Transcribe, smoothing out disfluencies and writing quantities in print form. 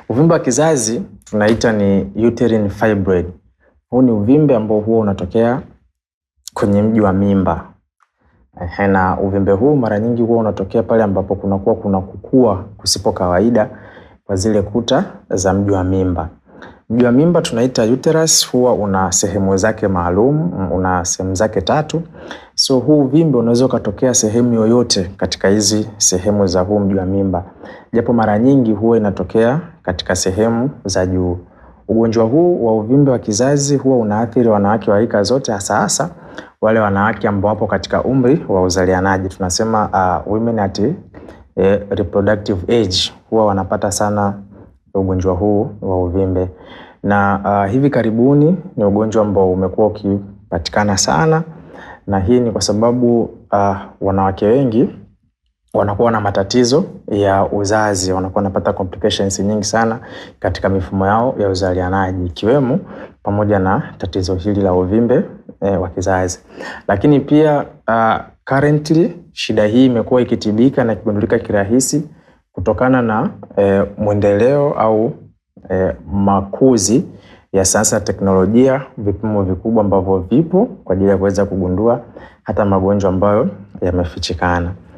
Uvimbe wa kizazi tunaita ni uterine fibroid. Huu ni uvimbe ambao huwa unatokea kwenye mji wa mimba. Na uvimbe huu mara nyingi huwa unatokea pale ambapo kuna kukua kusipo kawaida kwa zile kuta za mji wa mimba. Mji wa mimba tunaita uterus, huwa una sehemu zake maalum, una sehemu zake 3. So huu uvimbe unaweza ukatokea sehemu yoyote katika hizi sehemu za huu mji wa mimba. Japo mara nyingi huwa inatokea katika sehemu za juu. Ugonjwa huu wa uvimbe wa kizazi huwa unaathiri wanawake wa rika zote, hasa wale wanawake ambao wapo katika umri wa uzalianaji. Tunasema women at reproductive age huwa wanapata sana ugonjwa huu wa uvimbe. Na hivi karibuni ni ugonjwa ambao umekuwa ukipatikana sana, na hii ni kwa sababu wanawake wengi wanakuwa na matatizo ya uzazi, wanakuwa wanapata complications nyingi sana katika mifumo yao ya uzalianaji, ikiwemo pamoja na tatizo hili la uvimbe wa kizazi. Lakini pia currently shida hii imekuwa ikitibika na kugundulika kirahisi kutokana na mwendeleo au makuzi ya sasa teknolojia, vipimo vikubwa ambavyo vipo kwa ajili ya kuweza kugundua hata magonjwa ambayo yamefichikana.